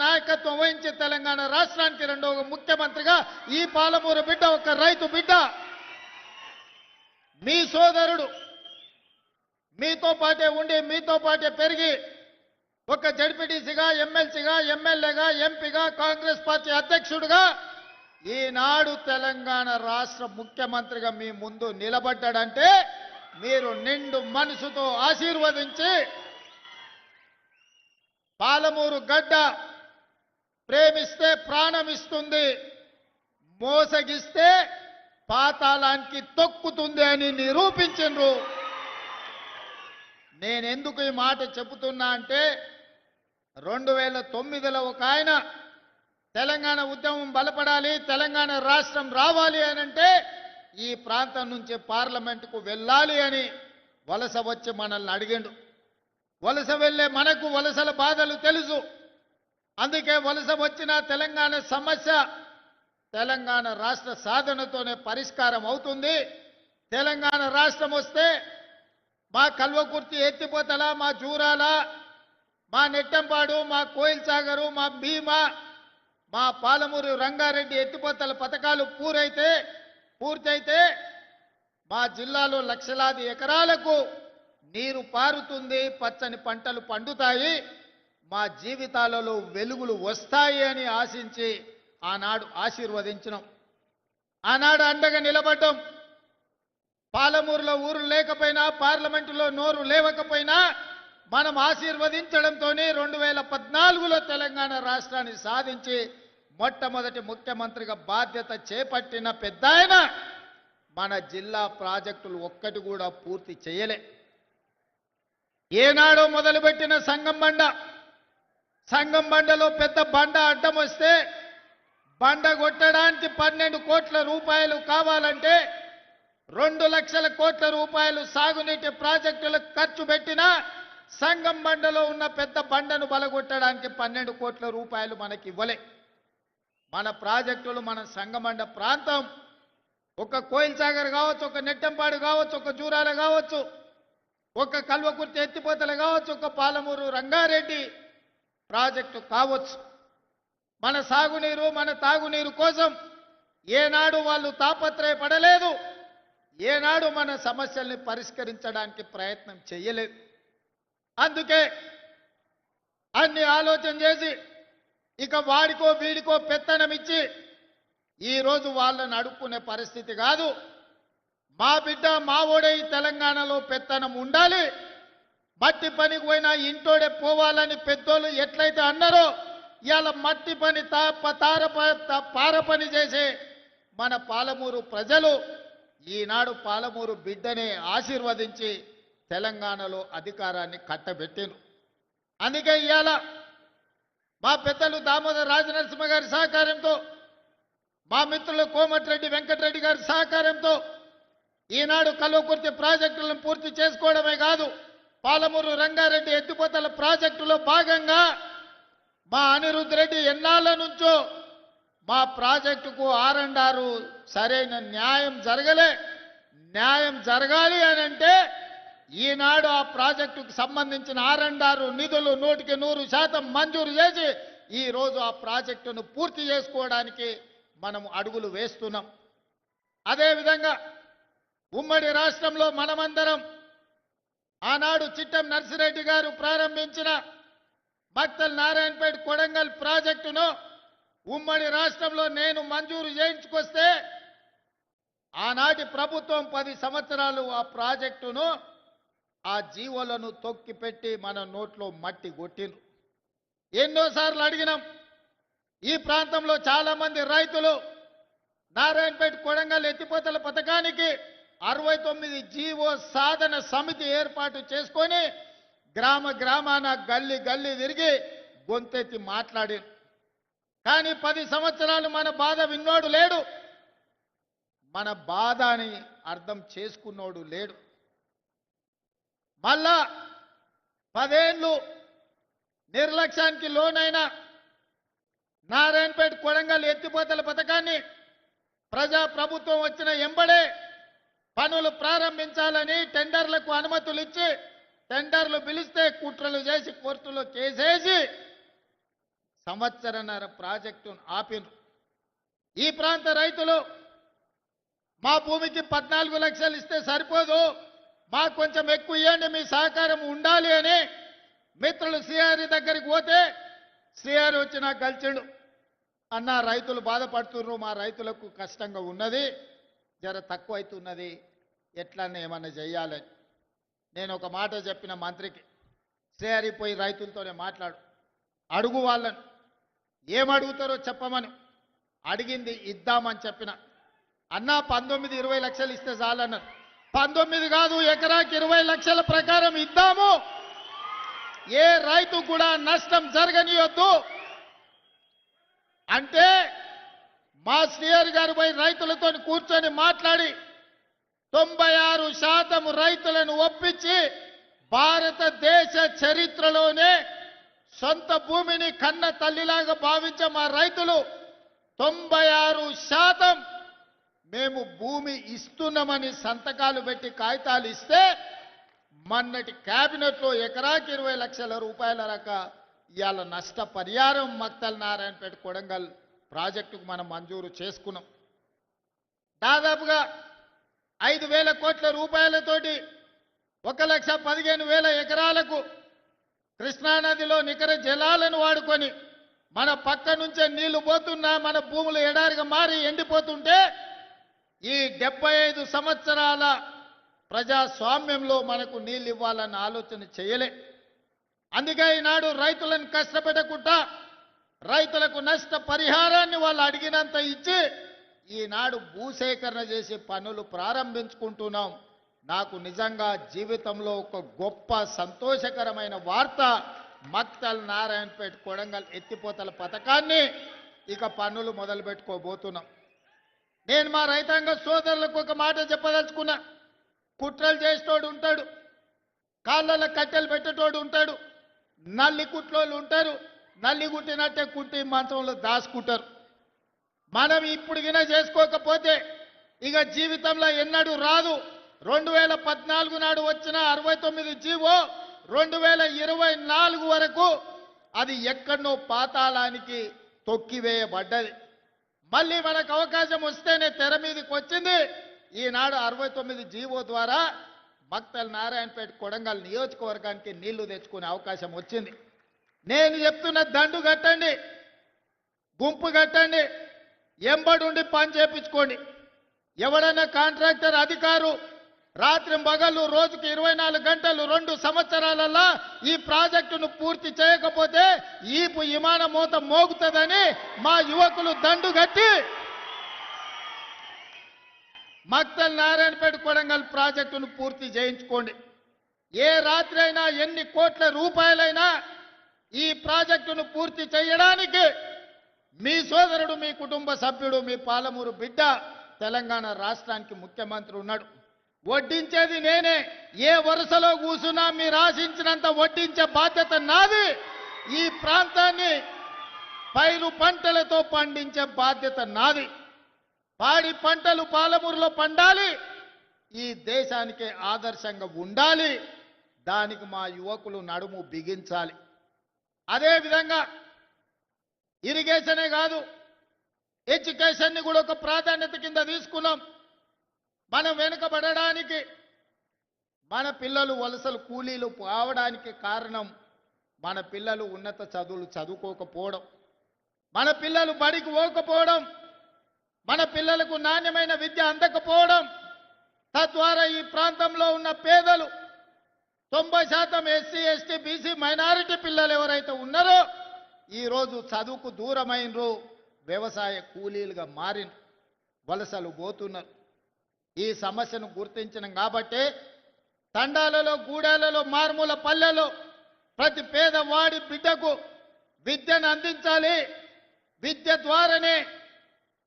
నాయకత్వం వహించి తెలంగాణ రాష్ట్రానికి రెండవ ముఖ్యమంత్రిగా ఈ పాలమూరు బిడ్డ ఒక రైతు బిడ్డ మీ సోదరుడు మీతో పాటే ఉండి మీతో పాటే పెరిగి ఒక జడ్పీటీసీగా ఎమ్మెల్సీగా ఎమ్మెల్యేగా ఎంపీగా కాంగ్రెస్ పార్టీ అధ్యక్షుడిగా ఈనాడు తెలంగాణ రాష్ట్ర ముఖ్యమంత్రిగా మీ ముందు నిలబడ్డాడంటే మీరు నిండు మనసుతో ఆశీర్వదించి పాలమూరు గడ్డ ప్రేమిస్తే ప్రాణం ఇస్తుంది, మోసగిస్తే పాతాళానికి తొక్కుతుంది అని నిరూపించరు. నేనెందుకు ఈ మాట చెబుతున్నా అంటే 2009లో ఒక ఆయన తెలంగాణ ఉద్యమం బలపడాలి, తెలంగాణ రాష్ట్రం రావాలి అని అంటే ఈ ప్రాంతం నుంచి పార్లమెంటుకు వెళ్ళాలి అని వలస వచ్చి మనల్ని అడిగిండు. వలస వెళ్ళే మనకు వలసల బాధలు తెలుసు. అందుకే వలస వచ్చిన తెలంగాణ సమస్య తెలంగాణ రాష్ట్ర సాధనతోనే పరిష్కారం అవుతుంది. తెలంగాణ రాష్ట్రం వస్తే మా కల్వకుర్తి ఎత్తిపోతల, మా జూరాల, మా నెట్టంపాడు, మా కోయిల్ సాగరు, మా భీమా, మా పాలమూరు రంగారెడ్డి ఎత్తిపోతల పథకాలు పూర్తయితే మా జిల్లాలో లక్షలాది ఎకరాలకు నీరు పారుతుంది, పచ్చని పంటలు పండుతాయి, మా జీవితాలలో వెలుగులు వస్తాయి అని ఆశించి ఆనాడు ఆశీర్వదించినాం. ఆనాడు అండగా నిలబడ్డాం. పాలమూరులో ఊరు లేకపోయినా, పార్లమెంటులో నోరు లేవకపోయినా మనం ఆశీర్వదించడంతో 2014లో తెలంగాణ రాష్ట్రాన్ని సాధించి మొట్టమొదటి ముఖ్యమంత్రిగా బాధ్యత చేపట్టిన పెద్దాయన మన జిల్లా ప్రాజెక్టులు ఒక్కటి కూడా పూర్తి చేయలే. ఏనాడో మొదలుపెట్టిన సంగం బండలో పెద్ద బండ అడ్డం వస్తే బండ కొట్టడానికి 12 కోట్ల రూపాయలు కావాలంటే 2 లక్షల కోట్ల రూపాయలు సాగునీటి ప్రాజెక్టులకు ఖర్చు పెట్టినా సంగం బండలో ఉన్న పెద్ద బండను బలగొట్టడానికి 12 కోట్ల రూపాయలు మనకి ఇవ్వలే. మన ప్రాజెక్టులు, మన సంగమండ ప్రాంతం ఒక కోయిల్ సాగర్ కావచ్చు, ఒక నెట్టంపాడు కావచ్చు, ఒక జూరాల కావచ్చు, ఒక కల్వకుర్తి ఎత్తిపోతల కావచ్చు, ఒక పాలమూరు రంగారెడ్డి ప్రాజెక్టు కావచ్చు, మన సాగునీరు, మన తాగునీరు కోసం ఏనాడు వాళ్ళు తాపత్రయపడలేదు, ఏనాడు మన సమస్యల్ని పరిష్కరించడానికి ప్రయత్నం చేయలేదు. అందుకే అన్ని ఆలోచన చేసి ఇక వాడికో వీడికో పెత్తనం ఇచ్చి ఈరోజు వాళ్ళని అడుక్కునే పరిస్థితి కాదు. మా బిడ్డ మా ఓడే ఈ తెలంగాణలో పెత్తనం ఉండాలి, మట్టి పనికి పోయినా ఇంటోడే పోవాలని పెద్దోళ్ళు ఎట్లయితే అన్నారో ఇవాళ మట్టి పని పార పని చేసే మన పాలమూరు ప్రజలు ఈనాడు పాలమూరు బిడ్డనే ఆశీర్వదించి తెలంగాణలో అధికారాన్ని కట్టబెట్టిండ్రు. అందుకే ఇవాళ మా పెద్దలు దామోదర్ రాజనరసింహ గారి సహకారంతో, మా మిత్రులు కోమటిరెడ్డి వెంకటరెడ్డి గారి సహకారంతో ఈనాడు కల్వకుర్తి ప్రాజెక్టులను పూర్తి చేసుకోవడమే కాదు, పాలమూరు రంగారెడ్డి ఎత్తిపోతల ప్రాజెక్టులో భాగంగా మా అనిరుద్ధ్ రెడ్డి ఎన్నాళ్ళ నుంచో మా ప్రాజెక్టుకు R&R సరైన న్యాయం జరగలే. న్యాయం జరగాలి అని అంటే ఈనాడు ఆ ప్రాజెక్టుకు సంబంధించిన R&R నిధులు 100% మంజూరు చేసి ఈరోజు ఆ ప్రాజెక్టును పూర్తి చేసుకోవడానికి మనం అడుగులు వేస్తున్నాం. అదేవిధంగా ఉమ్మడి రాష్ట్రంలో మనమందరం ఆనాడు చిట్టం నర్సిరెడ్డి గారు ప్రారంభించిన మక్తల్ నారాయణపేట కొడంగల్ ప్రాజెక్టును ఉమ్మడి రాష్ట్రంలో నేను మంజూరు చేయించుకొస్తే ఆనాటి ప్రభుత్వం 10 సంవత్సరాలు ఆ ప్రాజెక్టును, ఆ జీవోలను తొక్కిపెట్టి మన నోట్లో మట్టి కొట్టిండ్రు. ఎన్నోసార్లు అడిగినాం. ఈ ప్రాంతంలో చాలా మంది రైతులు నారాయణపేట కొడంగల్ ఎత్తిపోతల పథకానికి 69 జీవో సాధన సమితి ఏర్పాటు చేసుకొని గ్రామాన గల్లీ తిరిగి గొంతెత్తి మాట్లాడి, కానీ 10 సంవత్సరాలు మన బాధ విన్నోడు లేడు, మన బాధని అర్థం చేసుకున్నోడు లేడు. మళ్ళా 10 ఏళ్ళు నిర్లక్ష్యానికి లోనైన నారాయణపేట కొడంగల్ ఎత్తిపోతల పథకాన్ని ప్రభుత్వం వచ్చిన ఎంబడే పనులు ప్రారంభించాలని టెండర్లకు అనుమతులు ఇచ్చి టెండర్లు పిలిస్తే కుట్రలు చేసి కోర్టులో కేసేసి సంవత్సరన్నర ప్రాజెక్టును ఆపిన ఈ ప్రాంత రైతులు మా భూమికి 14 లక్షలు ఇస్తే సరిపోదు, మాకు కొంచెం ఎక్కువ ఇవ్వండి, మీ సహకారం ఉండాలి అని మిత్రులు శ్రీహరి దగ్గరికి పోతే శ్రీహరి వచ్చి నాకు కలిసిండు. అన్న రైతులు బాధపడుతున్నారు, మా రైతులకు కష్టంగా ఉన్నది, జర తక్కువ అవుతున్నది, ఎట్లన్నా ఏమన్నా చెయ్యాలని. నేను ఒక మాట చెప్పిన మంత్రికి, శ్రీహరి పోయి రైతులతోనే మాట్లాడు, అడుగు వాళ్ళను, ఏమడుగుతారో చెప్పమని. అడిగింది ఇద్దామని చెప్పిన. అన్న 19-20 లక్షలు ఇస్తే చాలన్నారు. 19 కాదు, ఎకరాకి 20 లక్షల ప్రకారం ఇద్దాము, ఏ రైతు కూడా నష్టం జరగనియొద్దు అంటే మా శ్రీహరి గారు పోయి రైతులతో కూర్చొని మాట్లాడి 96% రైతులను ఒప్పించి భారతదేశ చరిత్రలోనే సొంత భూమిని కన్న తల్లిలాగా భావించే మా రైతులు 96% మేము భూమి ఇస్తున్నామని సంతకాలు పెట్టి కాగితాలు ఇస్తే మొన్నటి కేబినెట్లో ఎకరాకి 20 లక్షల రూపాయల రక ఇవాళ నష్ట పరిహారం మక్తల్ నారాయణపేట కొడంగల్ ప్రాజెక్టుకు మనం మంజూరు చేసుకున్నాం. దాదాపుగా 5,000 కోట్ల రూపాయలతోటి 1,15,000 ఎకరాలకు కృష్ణానదిలో నికర జలాలను వాడుకొని మన పక్క నుంచే నీళ్లు పోతున్నా మన భూములు ఎడారిగా మారి ఎండిపోతుంటే ఈ 75 సంవత్సరాల ప్రజాస్వామ్యంలో మనకు నీళ్ళు ఇవ్వాలన్న ఆలోచన చేయలే. అందుకే ఈనాడు రైతులను కష్టపెట్టకుండా రైతులకు నష్ట పరిహారాన్ని వాళ్ళు అడిగినంత ఇచ్చి ఈనాడు భూసేకరణ చేసి పనులు ప్రారంభించుకుంటున్నాం. నాకు నిజంగా జీవితంలో ఒక గొప్ప సంతోషకరమైన వార్త, మక్తల్ నారాయణపేట కొడంగల్ ఎత్తిపోతల పథకాన్ని ఇక పనులు మొదలు పెట్టుకోబోతున్నాం. నేను మా రైతాంగ సోదరులకు ఒక మాట చెప్పదలుచుకున్నా. కుట్రలు చేసేటోడు ఉంటాడు, కాళ్ళలో కట్టెలు పెట్టేటోడు ఉంటాడు, నల్లి కుట్లోళ్ళు ఉంటారు, నల్లి కుట్టినట్టే కుట్టి మంచంలో దాచుకుంటారు. మనం ఇప్పుడు గిన చేసుకోకపోతే ఇక జీవితంలో ఎన్నడూ రాదు. 2014 నాడు వచ్చిన 69 జీవో 2024 వరకు అది ఎక్కడనో పాతాళానికి తొక్కివేయబడ్డది. మళ్ళీ మనకు అవకాశం వస్తేనే తెర మీదకి వచ్చింది. ఈనాడు 69 జీవో ద్వారా మక్తల్ నారాయణపేట కొడంగల్ నియోజకవర్గానికి నీళ్లు తెచ్చుకునే అవకాశం వచ్చింది. నేను చెప్తున్న దండు కట్టండి, గుంపు కట్టండి, ఎంబడుండి పని చేపించుకోండి. ఎవడన్నా కాంట్రాక్టర్ అధికారు రాత్రి పగలు రోజుకి 24 గంటలు 2 సంవత్సరాలలో ఈ ప్రాజెక్టును పూర్తి చేయకపోతే ఈపు విమాన మోత మోగుతుందని మా యువకులు దండు కట్టి మక్తల్ నారాయణపేట కొడంగల్ ప్రాజెక్టును పూర్తి చేయించుకోండి. ఏ రాత్రి అయినా ఎన్ని కోట్ల రూపాయలైనా ఈ ప్రాజెక్టును పూర్తి చేయడానికి మీ సోదరుడు, మీ కుటుంబ సభ్యుడు, మీ పాలమూరు బిడ్డ తెలంగాణ రాష్ట్రానికి ముఖ్యమంత్రి ఉన్నాడు. వడ్డించేది నేనే. ఏ వరుసలో కూసున్నా మీరు ఆశించినంత వడ్డించే బాధ్యత నాది. ఈ ప్రాంతాన్ని పైరు పంటలతో పండించే బాధ్యత నాది. పాడి పంటలు పాలమూరులో పండాలి, ఈ దేశానికే ఆదర్శంగా ఉండాలి. దానికి మా యువకులు నడుము బిగించాలి. అదేవిధంగా ఇరిగేషనే కాదు, ఎడ్యుకేషన్ని కూడా ఒక ప్రాధాన్యత కింద తీసుకున్నాం. మనం వెనుకబడడానికి, మన పిల్లలు వలసలు కూలీలు కావడానికి కారణం మన పిల్లలు ఉన్నత చదువులు చదువుకోకపోవడం, మన పిల్లలు బడికి పోకపోవడం, మన పిల్లలకు నాణ్యమైన విద్య అందకపోవడం. తద్వారా ఈ ప్రాంతంలో ఉన్న పేదలు 90% ఎస్సీ, ఎస్టీ, బీసీ, మైనారిటీ పిల్లలు ఎవరైతే ఉన్నారో ఈరోజు చదువుకు దూరమైనరు, వ్యవసాయ కూలీలుగా మారిన, వలసలు పోతున్నారు. ఈ సమస్యను గుర్తించినాం కాబట్టే తండాలలో, గూడాలలో, మారుమూల పల్లెలో ప్రతి పేదవాడి బిడ్డకు విద్యను అందించాలి. విద్య ద్వారానే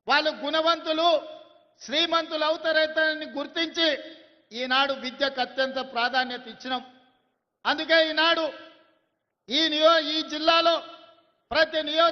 వాళ్ళు గుణవంతులు, శ్రీమంతులు అవుతారని గుర్తించి ఈనాడు విద్యకు అత్యంత ప్రాధాన్యత ఇచ్చినాం. అందుకే ఈనాడు ఈ జిల్లాలో ప్రతి నియోజక